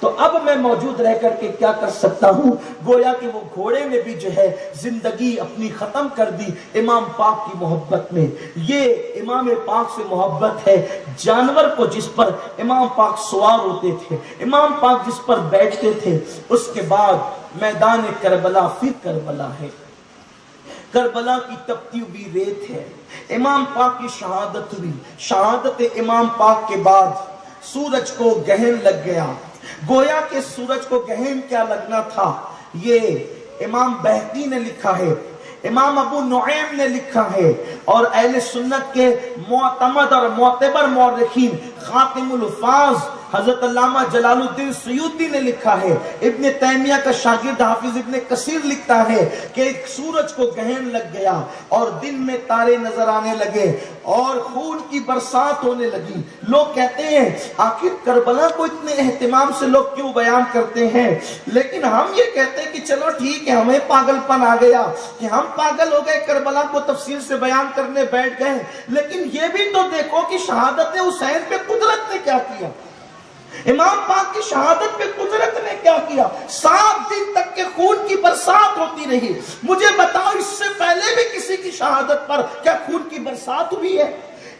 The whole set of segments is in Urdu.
تو اب میں موجود رہ کر کے کیا کر سکتا ہوں؟ گویا کہ وہ گھوڑے نے بھی جو ہے زندگی اپنی ختم کر دی امام پاک کی محبت میں۔ یہ امام پاک سے محبت ہے، جانور کو جس پر امام پاک سوار ہوتے تھے، امام پاک جس پر بیٹھتے تھے۔ اس کے بعد میدان کربلا، پھر کربلا ہے، کربلا کی تپتی ہوئی ریت ہے، امام پاک کی شہادت ہوئی۔ شہادت امام پاک کے بعد سورج کو گہن لگ گیا۔ گویا کہ سورج کو گہن کیا لگنا تھا، یہ امام بہقی نے لکھا ہے، امام ابو نعیم نے لکھا ہے، اور اہل سنت کے معتمد اور معتبر مورخین خاتم الحفاظ حضرت علامہ جلال الدین سیوطی نے لکھا ہے، ابن تیمیہ کا شاگرد حافظ ابن کثیر لکھتا ہے کہ سورج کو گہن لگ گیا اور دن میں تارے نظر آنے لگے اور خون کی برسات ہونے لگی۔ لوگ کہتے ہیں آخر کربلا کو اتنے اہتمام سے لوگ کیوں بیان کرتے ہیں، لیکن ہم یہ کہتے ہیں کہ چلو ٹھیک ہے، ہمیں پاگل پن آ گیا کہ ہم پاگل ہو گئے، کربلا کو تفصیل سے بیان کرنے بیٹھ گئے، لیکن یہ بھی تو دیکھو کہ شہادت حسین پہ قدرت نے کیا کیا، امام پاک کی شہادت پہ قدرت نے کیا کیا۔ 7 دن تک کے خون کی برسات ہوتی رہی۔ مجھے بتاؤ اس سے پہلے بھی کسی کی شہادت پر کیا خون کی برسات ہوئی ہے؟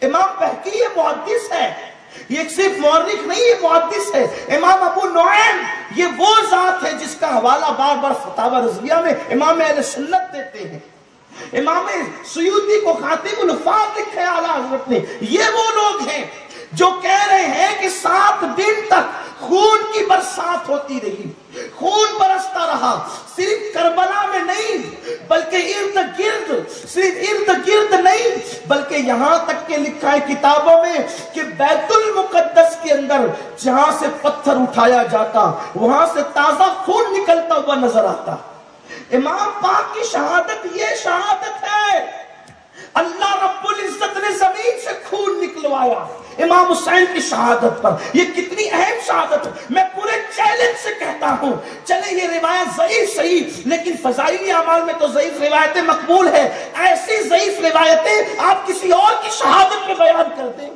امام بہقی یہ محدث ہے، یہ صرف مورخ نہیں، یہ محدث ہے۔ امام ابو نعیم یہ وہ ذات ہے جس کا حوالہ بار بار فتاوی رضویہ میں امام اہل سنت دیتے ہیں۔ امام سیوطی کو خاتم الحفاظ لکھا ہے اعلیٰ حضرت نے۔ یہ وہ لوگ ہیں جو کہہ رہے ہیں کہ 7 دن تک خون کی برسات ہوتی رہی، خون برستا رہا، صرف کربلا میں نہیں بلکہ ارد گرد، صرف ارد گرد نہیں بلکہ یہاں تک کہ لکھا ہے کتابوں میں کہ بیت المقدس کے اندر جہاں سے پتھر اٹھایا جاتا وہاں سے تازہ خون نکلتا ہوا نظر آتا۔ امام پاک کی شہادت یہ شہادت ہے، اللہ رب العزت نے زمین سے خون نکلوایا امام حسین کی شہادت پر۔ یہ کتنی اہم شہادت ہے، میں پورے چیلنج سے کہتا ہوں چلے یہ روایت ضعیف صحیح، لیکن فضائلی اعمال میں تو ضعیف روایتیں مقبول ہے، ایسی ضعیف روایتیں آپ کسی اور کی شہادت میں بیان کر دیں،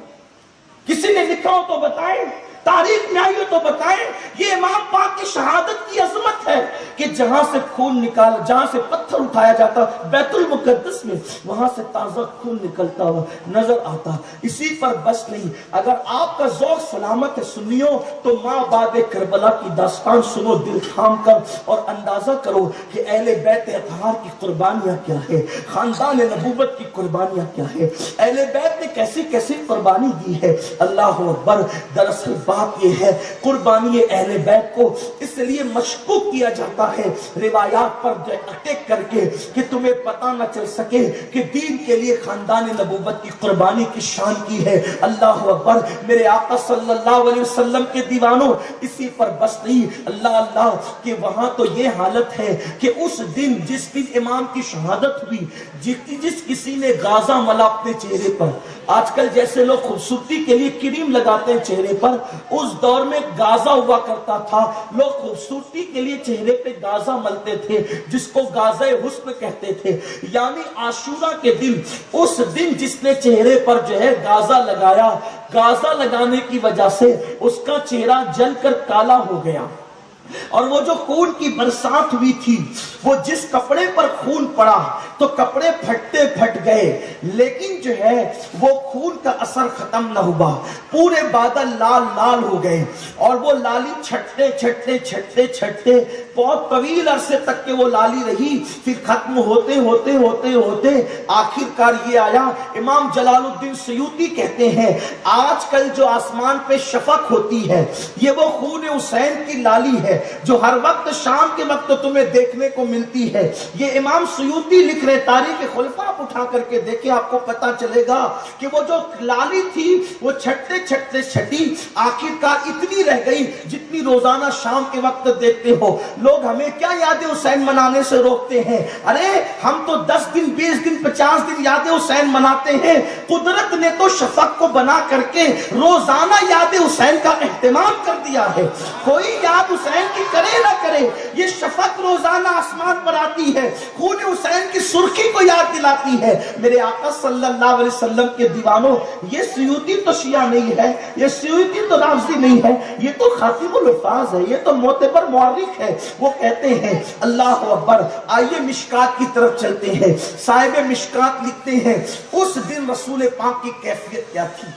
کسی نے لکھا ہو تو بتائیں، تاریخ میں آئی ہو تو بتائیں۔ یہ امام پاک کی شہادت کی عظمت ہے کہ جہاں سے خون نکال، جہاں سے پتھر اٹھایا جاتا بیت المقدس میں، وہاں سے تازہ خون نکلتا ہوا نظر آتا۔ اسی پر بس نہیں، اگر آپ کا ذوق سلامت ہے سنیو تو ماں بعد کربلا کی داستان سنو دل تھام کر، اور اندازہ کرو کہ اہل بیت اطہار کی قربانیاں کیا ہے، خاندان نبوت کی قربانیاں کیا ہے، اہل بیت نے کیسی کیسی قربانی دی ہے۔ اللہ اکبر۔ دراصل بات یہ ہے قربانی اہل بیت کو اس لیے مشکوک کیا جاتا ہے روایات پر اٹیک کر کے کہ تمہیں پتہ نہ چل سکے کہ دین کے لیے خاندان نبوت کی قربانی کی شان کی ہے۔ اللہ اکبر۔ میرے آقا صلی اللہ علیہ وسلم کے دیوانوں، اسی پر بس نہیں، اللہ اللہ کہ وہاں تو یہ حالت ہے کہ اس دن جس دن امام کی شہادت ہوئی، جس کسی نے غازہ ملا اپنے چہرے پر، آج کل جیسے لوگ خوبصورتی کے لیے کریم لگاتے ہیں چہرے پر، اس دور میں غازہ ہوا کرتا تھا، لوگ خوبصورتی کے لیے چہرے پہ غازہ ملتے تھے جس کو غازہ حسن کہتے تھے، یعنی عاشورہ کے دن، اس دن جس نے چہرے پر جو ہے غازہ لگایا، غازہ لگانے کی وجہ سے اس کا چہرہ جل کر کالا ہو گیا، اور وہ جو خون کی برسات ہوئی تھی، وہ جس کپڑے پر خون پڑا تو کپڑے پھٹتے پھٹ گئے، لیکن جو ہے وہ خون کا اثر ختم نہ ہوا، پورے بادل لال لال ہو گئے، اور وہ لالی چھٹتے چھٹتے چھٹتے چھٹتے بہت طویل عرصے تک کہ وہ لالی رہی، پھر ختم ہوتے ہوتے ہوتے ہوتے آخر کار یہ آیا۔ امام جلال الدین سیوطی کہتے ہیں آج کل جو آسمان پہ شفق ہوتی ہے یہ وہ خون حسین کی لالی ہے جو ہر وقت شام کے وقت تمہیں دیکھنے کو ملتی ہے۔ یہ امام سیوطی لکھ رہے، تاریخ خلفاء آپ اٹھا کر کے دیکھیں، آپ کو پتا چلے گا کہ وہ جو لالی تھی وہ چھٹتے چھٹتے چھٹی، آخر کار اتنی رہ گئی جتنی روزانہ شام کے وقت دیکھتے ہو۔ لوگ ہمیں کیا یاد حسین منانے سے روکتے ہیں، ارے ہم تو 10 دن 20 دن 50 دن یاد حسین مناتے ہیں، قدرت نے تو شفق کو بنا کر کے روزانہ یاد حسین کا اہتمام کر دیا ہے۔ کوئی یاد حسین حسین کی کرے نہ کرے، یہ شفق روزانہ آسمان پر آتی ہے، خون حسین کی سرخی کو یاد دلاتی ہے۔ میرے آقا صلی اللہ علیہ وسلم کے دیوانوں، یہ سیوطی تو شیعہ نہیں ہے، یہ سیوطی تو رافضی نہیں ہے، یہ تو خاتم الحفاظ ہے، یہ تو معتبر مورخ ہے۔ وہ کہتے ہیں اللہ اکبر۔ آئیے مشکات کی طرف چلتے ہیں۔ صاحب مشکات لکھتے ہیں اس دن رسول پاک کی کیفیت کیا تھی،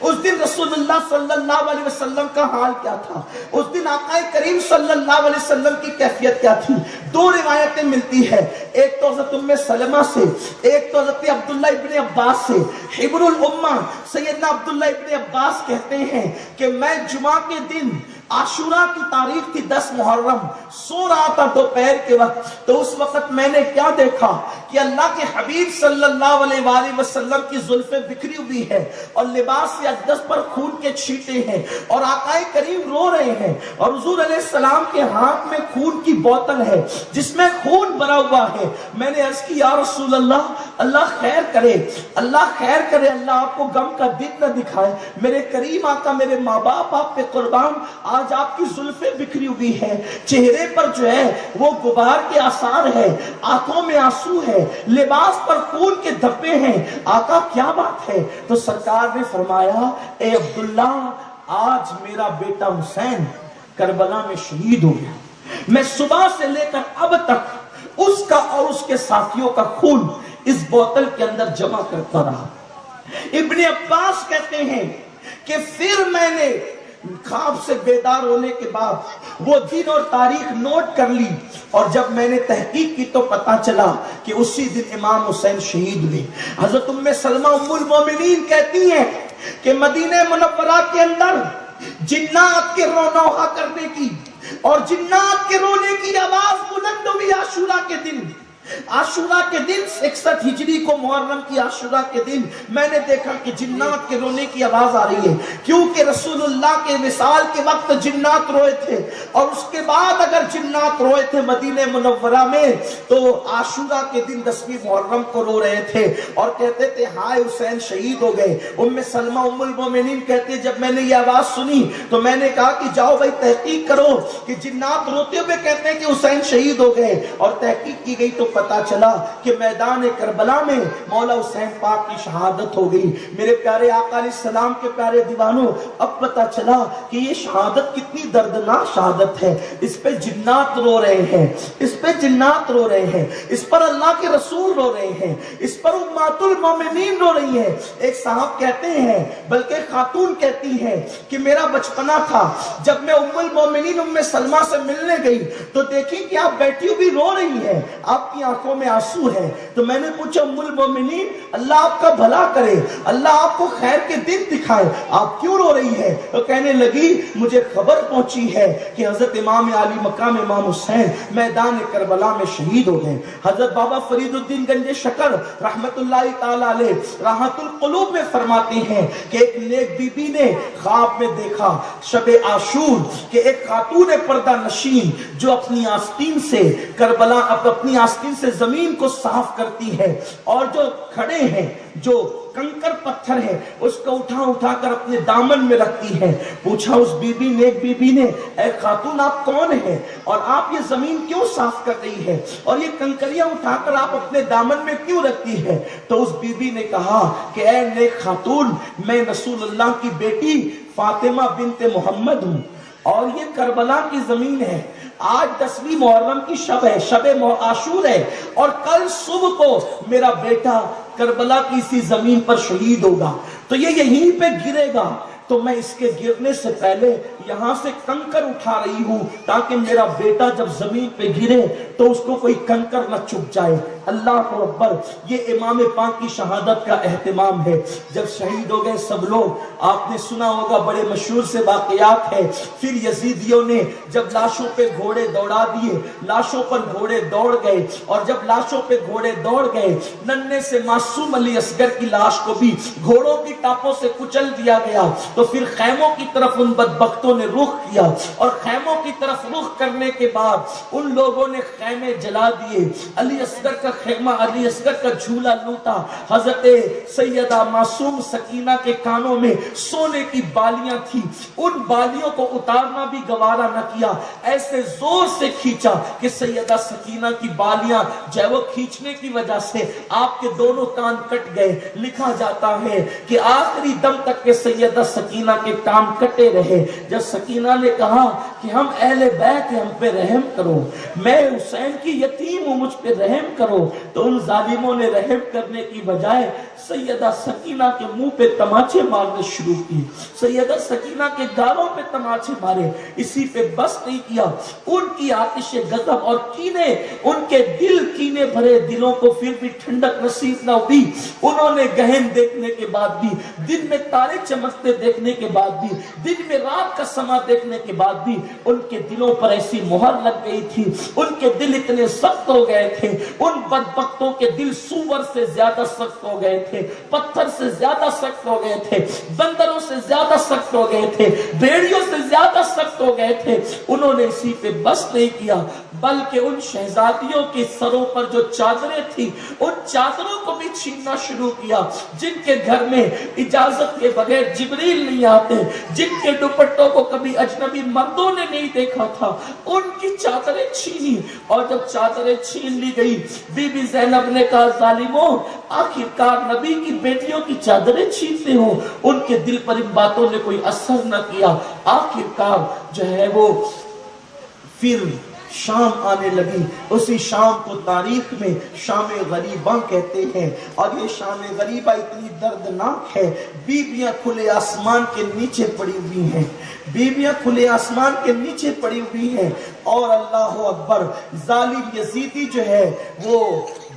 اس دن رسول اللہ صلی اللہ علیہ وسلم کا حال کیا تھا، اس دن آقا کریم صلی اللہ علیہ وسلم کی کیفیت کیا تھی۔ دو روایتیں ملتی ہے، ایک تو حضرت ام سلمہ سے، ایک تو حضرت عبداللہ ابن عباس سے۔ حبر الامہ سیدنا عبداللہ ابن عباس کہتے ہیں کہ میں جمعہ کے دن، عاشوراء کی تاریخ تھی 10 محرم، سو رہا تھا دوپہر کے وقت، تو اس وقت میں نے کیا دیکھا کہ اللہ کے حبیب صلی اللہ علیہ وآلہ وسلم کی زلفیں بکھری ہوئی ہے اور لباس سے اقدس پر خون کے چھینٹے ہیں، اور آقا کریم رو رہے ہیں، اور حضور علیہ السلام کے ہاتھ میں خون کی بوتل ہے جس میں خون بھرا ہوا ہے۔ میں نے عرض کی یا رسول اللہ، اللہ خیر کرے، اللہ خیر کرے، اللہ آپ کو غم کا دن نہ دکھائے، میرے کریم آقا، میرے ماں باپ آپ پہ قربان، آج آپ کی زلفیں بکھری ہوئی ہے، چہرے پر جو ہے وہ غبار کے آثار ہے، آنکھوں میں آنسو ہے، لباس پر خون کے دھبے ہیں، آقا کیا بات ہے؟ تو سرکار نے فرمایا اے عبداللہ، آج میرا بیٹا حسین کربلا میں شہید ہو گیا، میں صبح سے لے کر اب تک اس کا اور اس کے ساتھیوں کا خون اس بوتل کے اندر جمع کرتا رہا۔ ابن عباس کہتے ہیں کہ پھر میں نے خواب سے بیدار ہونے کے بعد وہ دن اور تاریخ نوٹ کر لی، اور جب میں نے تحقیق کی تو پتا چلا کہ اسی دن امام حسین شہید ہوئے۔ حضرت ام سلمہ ام المومنین کہتی ہیں کہ مدینہ منورہ کے اندر جنات کے رونوحہ کرنے کی اور جنات کے رونے کی آواز بلند ہوئی عاشوراء کے دن۔ عاشوراء کے دن 61 ہجری کو محرم کی عاشوراء کے دن میں نے دیکھا کہ جنات کے رونے کی آواز آ رہی ہے، کیونکہ رسول اللہ کے وصال کے وقت جنات روئے تھے، اور اس کے بعد اگر جنات روئے تھے مدینہ منورہ میں تو عاشوراء کے دن 10ویں محرم کو رو رہے تھے اور کہتے تھے ہائے حسین شہید ہو گئے۔ ام سلمہ ام المومنین کہتے جب میں نے یہ آواز سنی تو میں نے کہا کہ جاؤ بھائی تحقیق کرو کہ جنات روتے ہوئے کہتے ہیں کہ حسین شہید ہو گئے، اور تحقیق کی گئی تو پتا چلا کہ میدان کربلا میں مولا حسین پاک کی شہادت ہو گئی۔ میرے پیارے آقا علیہ السلام کے پیارے دیوانوں، اب پتا چلا کہ یہ شہادت کتنی دردناک شہادت ہے۔ اس پہ جنات رو رہے ہیں، اس پہ جنات رو رہے ہیں، اس پر اللہ کے رسول رو رہے ہیں، اس پر امہات المومنین رو رہی ہیں۔ ایک صاحب کہتے ہیں، بلکہ خاتون کہتی ہیں کہ میرا بچپنا تھا، جب میں ام المومنین ام سلمہ سے ملنے گئی تو دیکھی کہ آپ بیٹھی ہوئی رو رہی ہیں، آپ کی آنکھوں میں آنسو ہے، تو میں نے پوچھا ام المومنین اللہ آپ کا بھلا کرے، اللہ آپ کو خیر کے دن دکھائے، آپ کیوں رو رہی ہے؟ تو کہنے لگی مجھے خبر پہنچی ہے کہ حضرت امام علی مقام امام حسین میدان کربلا میں شہید ہو گئے۔ حضرت بابا فرید الدین گنج شکر رحمت اللہ تعالی علیہ راحت القلوب میں فرماتے ہیں کہ ایک نیک بی بی نے خواب میں دیکھا شب عاشور کہ ایک خاتون پردہ نشین جو اپنی آستین سے کربلا اپنی آستین سے زمین کو صاف کرتی ہے، اور جو کھڑے ہیں جو کنکر پتھر ہے اس کو اٹھا اٹھا کر اپنے دامن میں رکھتی ہے۔ پوچھا اس بی بی نے، ایک بی بی نے، اے خاتون آپ کون ہیں اور آپ یہ زمین کیوں صاف کر رہی ہے اور یہ کنکریاں اٹھا کر آپ اپنے دامن میں کیوں رکھتی ہے؟ تو اس بی بی نے کہا کہ اے نیک خاتون، میں رسول اللہ کی بیٹی فاطمہ بنت محمد ہوں، اور یہ کربلا کی زمین ہے، آج 10ویں محرم کی شب ہے، شب عاشور ہے، اور کل صبح کو میرا بیٹا کربلا کی اسی زمین پر شہید ہوگا، تو یہ یہیں پہ گرے گا، تو میں اس کے گرنے سے پہلے یہاں سے کنکر اٹھا رہی ہوں تاکہ میرا بیٹا جب زمین پہ گرے تو اس کو کوئی کنکر نہ چپ جائے۔ اللہ اکبر، یہ امام پاک کی شہادت کا اہتمام ہے۔ جب شہید ہو گئے سب لوگ، آپ نے سنا ہوگا بڑے مشہور سے واقعات ہے، پھر یزیدیوں نے جب لاشوں پہ گھوڑے دوڑا دیے، لاشوں پر گھوڑے دوڑ گئے، اور جب لاشوں پہ گھوڑے دوڑ گئے ننھے سے معصوم علی اصغر کی لاش کو بھی گھوڑوں کی ٹاپوں سے کچل دیا گیا، تو پھر خیموں کی طرف ان بدبختوں نے رخ کیا اور خیموں کی طرف رخ کرنے کے بعد ان لوگوں نے خیمے جلا دیے. علی اصغر کا خیمہ، علی اصغر کا جھولا لوٹا. حضرت سیدہ معصوم سکینہ کے کانوں میں سونے کی بالیاں تھی، ان بالیوں کو اتارنا بھی گوارا نہ کیا، ایسے زور سے کھینچا کہ سیدہ سکینہ کی بالیاں جو ہے وہ کھینچنے کی وجہ سے آپ کے دونوں کان کٹ گئے. لکھا جاتا ہے کہ آخری دم تک کے سیدہ سکینہ کے کان کٹے رہے. جب سکینہ نے کہا کہ ہم اہل بیت ہیں، ہم پہ رحم کرو، میں حسین کی یتیم ہوں، مجھ پہ رحم کرو، تو ان ظالموں نے رحم کرنے کی بجائے سیدہ سکینہ کے منہ پہ تماچے مارنے شروع کی، سیدہ سکینہ کے گالوں پہ تماچے مارے. اسی پہ بس نہیں کیا، ان کی آتش غضب اور کینے، ان کے دل کینے بھرے دلوں کو پھر بھی ٹھنڈک نصیب نہ ہوئی. انہوں نے گہن دیکھنے کے بعد بھی، دن میں تارے چمکتے دیکھنے کے بعد بھی، دن میں رات کا سما دیکھنے کے بعد بھی ان کے دلوں پر ایسی مہر لگ گئی تھی، ان کے دل اتنے سخت ہو گئے تھے، ان بدبختوں کے دل سور سے زیادہ سخت ہو گئے تھے، پتھر سے زیادہ سخت ہو گئے تھے، بندروں سے زیادہ سخت ہو گئے تھے، بھیڑیوں سے زیادہ سخت ہو گئے تھے. انہوں نے اسی پہ بس نہیں کیا، بلکہ ان شہزادیوں کے سروں پر جو چادریں تھی ان چادروں کو بھی چھیننا شروع کیا، جن کے گھر میں اجازت کے بغیر جبریل نہیں آتے، جن کے دوپٹوں کو کبھی اجنبی مردوں نے نہیں دیکھا تھا، ان کی چادریں چھینی. اور جب چادریں چھین لی گئی، بی بی زینب نے کہا ظالموں، آخرکار نبی کی بیٹیوں کی چادریں چھینتے ہو. ان کے دل پر ان باتوں نے کوئی اثر نہ کیا. آخرکار جو ہے وہ پھر شام آنے لگی. اسی شام کو تاریخ میں شام غریبہ کہتے ہیں، اور یہ شام غریبہ اتنی دردناک ہے. بیویاں کھلے آسمان کے نیچے پڑی ہوئی ہیں، بیویاں کھلے آسمان کے نیچے پڑی ہوئی ہیں، اور اللہ اکبر، ظالم یزیدی جو ہے وہ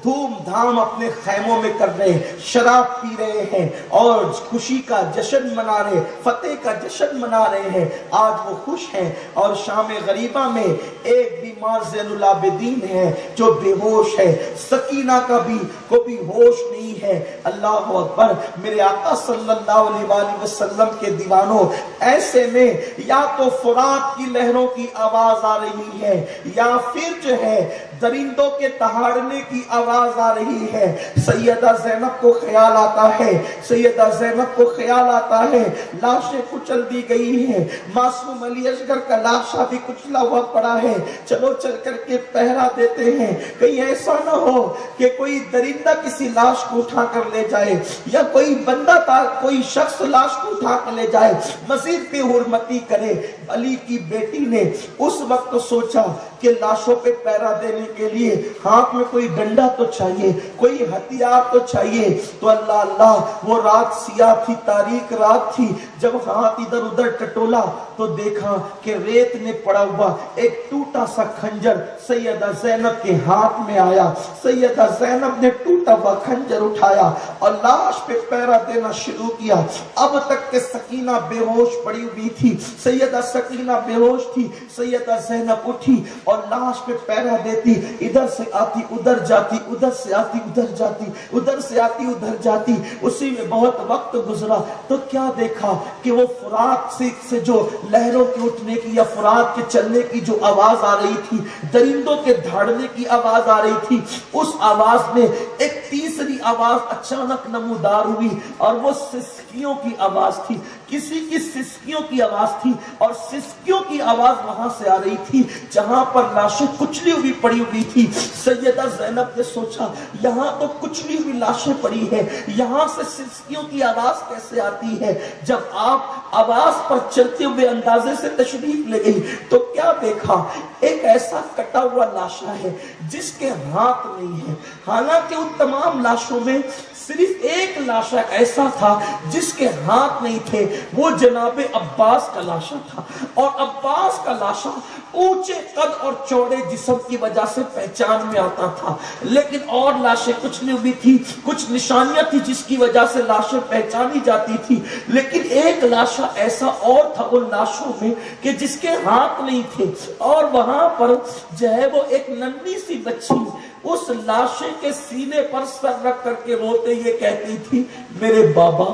دھوم دھام اپنے خیموں میں کر رہے، شراب پی رہے ہیں اور خوشی کا جشن منا رہے، فتح کا جشن منا رہے ہیں. آج وہ خوش ہیں. اور شام غریبہ میں ایک بیمار زین العابدین ہے جو بے ہوش ہے، سکینہ کا بھی کوئی ہوش نہیں ہے. اللہ اکبر. میرے آقا صلی اللہ علیہ وآلہ وسلم کے دیوانوں، ایسے میں یا تو فرات کی لہروں کی آواز آ رہی ہے، یا پھر جو ہے درندوں کے دہاڑنے کی آواز آ رہی ہے. سیدہ زینب کو خیال آتا ہے، سیدہ زینب کو خیال آتا ہے لاشیں کچل دی گئی ہیں، معصوم علی اصغر کا لاشا بھی کچلا ہوا پڑا ہے، چلو چل کر کے پہرا دیتے ہیں، کہیں ایسا نہ ہو کہ کوئی درندہ کسی لاش کو اٹھا کر لے جائے، یا کوئی بندہ کوئی شخص لاش کو اٹھا کر لے جائے، مزید بے حرمتی کرے. علی کی بیٹی نے اس وقت سوچا کہ لاشوں پہ پہرا دینے کے لیے ہاتھ میں کوئی ڈنڈا تو چاہیے، کوئی ہتھیار تو چاہیے. تو اللہ اللہ، وہ رات سیاہ تھی، تاریک رات تھی. جب ہاتھ ادھر ادھر ٹٹولا تو دیکھا کہ ریت نے پڑا ہوا ایک ٹوٹا سا خنجر سیدہ زینب کے ہاتھ میں آیا. سیدہ زینب نے ٹوٹا ہوا خنجر اٹھایا اور لاش پہ پہرا دینا شروع کیا. اب تک کہ سکینہ بے ہوش پڑی ہوئی تھی، سیدہ سکینہ بے ہوش تھی. سیدہ زینب اٹھی اور لاش پہ پہرا دیتی، ادھر سے آتی ادھر جاتی، ادھر سے آتی ادھر جاتی، ادھر سے آتی ادھر جاتی. اسی میں بہت وقت گزرا تو کیا دیکھا کہ وہ فرات سے جو لہروں کے اٹھنے کی یا فرات کے چلنے کی جو آواز آ رہی تھی، درندوں کے دھاڑنے کی آواز آ رہی تھی، اس آواز میں ایک تیسری آواز اچانک نمودار ہوئی، اور وہ سسکیوں کی آواز تھی. کسی کی سسکیوں کی آواز تھی، اور سسکیوں کی آواز وہاں سے آ رہی تھی جہاں پر لاشیں کچلی ہوئی پڑی ہوئی تھی. سیدہ زینب نے سوچا یہاں تو کچلی ہوئی لاشیں پڑی ہیں، یہاں سے سسکیوں کی آواز کیسے آتی ہے؟ جب آپ آواز پر چلتے ہوئے اندازے سے تشریف لے گئی تو کیا دیکھا؟ ایک ایسا کٹا ہوا لاشا ہے جس کے ہاتھ نہیں ہے. حالانکہ ان تمام لاشوں میں صرف ایک لاشا ایسا تھا جس کے ہاتھ نہیں تھے، وہ جناب عباس کا لاشا تھا. اور عباس کا لاشا اونچے قد اور چوڑے جسم کی وجہ سے پہچان میں آتا تھا، لیکن اور لاشیں کچھ نہیں ہوئی تھی، کچھ نشانیاں تھی جس کی وجہ سے لاشیں پہچانی جاتی تھی. لیکن ایک لاشا ایسا اور تھا ان لاشوں میں کہ جس کے ہاتھ نہیں تھے، اور وہاں پر جو ہے وہ ایک ننھی سی بچی اس لاشے کے سینے پر سر رکھ کر کے روتے یہ کہتی تھی، میرے بابا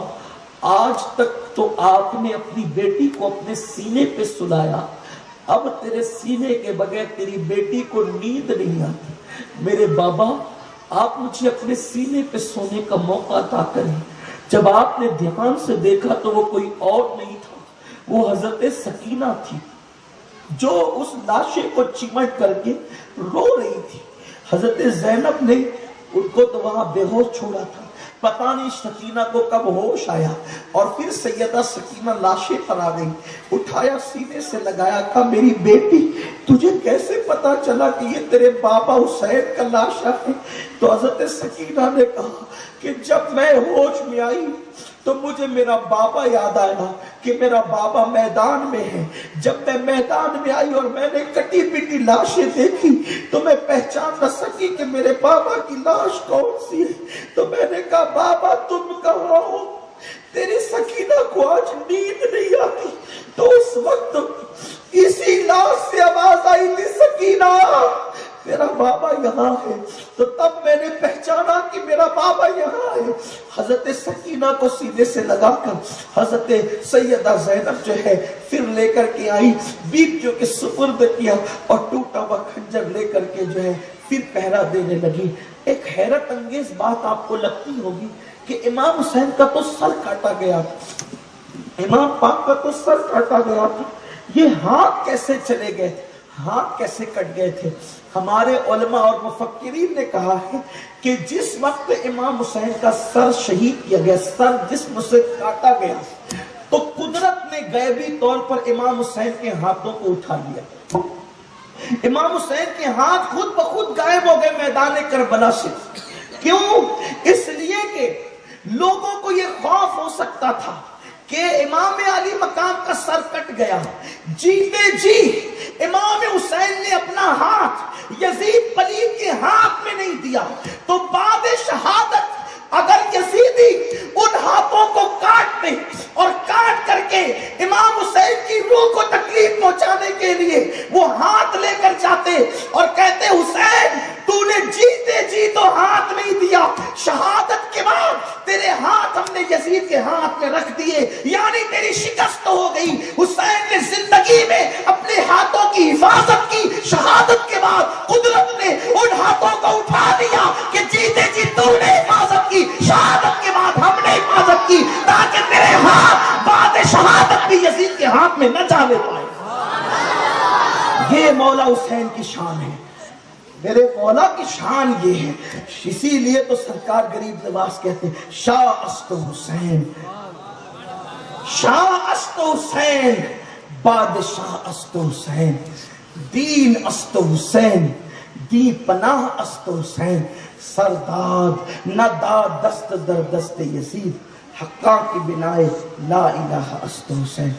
آج تک تو آپ نے اپنی بیٹی کو اپنے سینے پہ سلایا. اب تیرے سینے کے بغیر تیری بیٹی کو نیند نہیں آتی. میرے بابا آپ مجھے اپنے سینے پہ سونے کا موقع عطا کریں. جب آپ نے دھیان سے دیکھا تو وہ کوئی اور نہیں تھا, وہ حضرت سکینہ تھی جو اس لاشے کو چمٹ کر کے رو رہی تھی. حضرت زینب نے ان کو تو وہاں بے ہوش چھوڑا تھا. پتہ نہیں سکینہ کو کب ہوش آیا اور پھر سیدہ سکینہ لاشے پر آ گئی. اٹھایا, سینے سے لگایا, کہا میری بیٹی تجھے کیسے پتا چلا کہ یہ تیرے بابا حسین کا لاشا ہے؟ تو حضرت سکینہ نے کہا کہ جب میں ہوش میں آئی تو مجھے میرا بابا یاد آیا کہ میرا بابا میدان میں ہے. جب میں میدان میں آئی اور میں نے کٹی پٹی لاشیں دیکھی تو میں پہچان نہ سکی کہ میرے بابا کی لاش کون سی ہے. تو میں نے کہا بابا تم کہاں ہو؟ تیری سکینہ کو آج نیند نہیں آتی. تو اس وقت اسی لاش سے آواز آئی تھی, سکینہ میرا بابا یہاں ہے. تو تب میں نے پہچانا کہ میرا بابا یہاں ہے. حضرت سکینہ کو سینے سے لگا کر حضرت سیدہ زینب جو ہے پھر لے کر کے آئی, بیٹیوں کے سپرد کیا اور ٹوٹا ہوا خنجر لے کر کے جو ہے پھر پہرا دینے لگی. ایک حیرت انگیز بات آپ کو لگتی ہوگی کہ امام حسین کا تو سر کاٹا گیا تھا, امام پاک کا تو سر کاٹا گیا تھا, یہ ہاتھ کیسے چلے گئے تھے, ہاتھ کیسے کٹ گئے تھے؟ ہمارے علماء اور مفکرین نے کہا ہے کہ جس وقت امام حسین کا سر شہید کیا گیا, سر جسم سے کاٹا گیا, تو قدرت نے غیبی طور پر امام حسین کے ہاتھوں کو اٹھا لیا. امام حسین کے ہاتھ خود بخود غائب ہو گئے میدان کربلا سے. کیوں؟ اس لیے کہ لوگوں کو یہ خوف ہو سکتا تھا کہ امام علی مقام کا سر کٹ گیا. جیتے جی امام حسین نے اپنا ہاتھ یزید پلید کے ہاتھ میں نہیں دیا, تو بعد شہادت اگر یزیدی ان ہاتھوں کو کاٹ دے اور کاٹ کر کے امام حسین کی روح کو تکلیف پہنچانے کے لیے وہ ہاتھ لے کر جاتے اور کہتے حسین تو نے جیتے جی تو ہاتھ نہیں دیا, شہادت کے بعد تیرے ہاتھ ہم نے یزید کے ہاتھ میں رکھ دیے, یعنی تیری شکست ہو گئی. حسین نے زندگی میں اپنے ہاتھوں کی حفاظت کی, شہادت کے بعد قدرت نے ان ہاتھوں کو اٹھا لیا کہ جیتے جی تو نے حفاظت کی, شہادت کے بعد ہم نے حفاظت کی, تاکہ تیرے ہاتھ بعد شہادت بھی یزید کے ہاتھ میں نہ جانے پائے. یہ مولا حسین کی شان ہے, میرے مولا کی شان یہ ہے. اسی لیے تو سرکار غریب نواز کہتے ہیں شاہ است حسین, شاہ است حسین, بادشاہ است حسین, دین است حسین, دی پناہ است حسین, سرداد نہ داد دست در دست یزید, حقا کی بنائے لا الہ است حسین.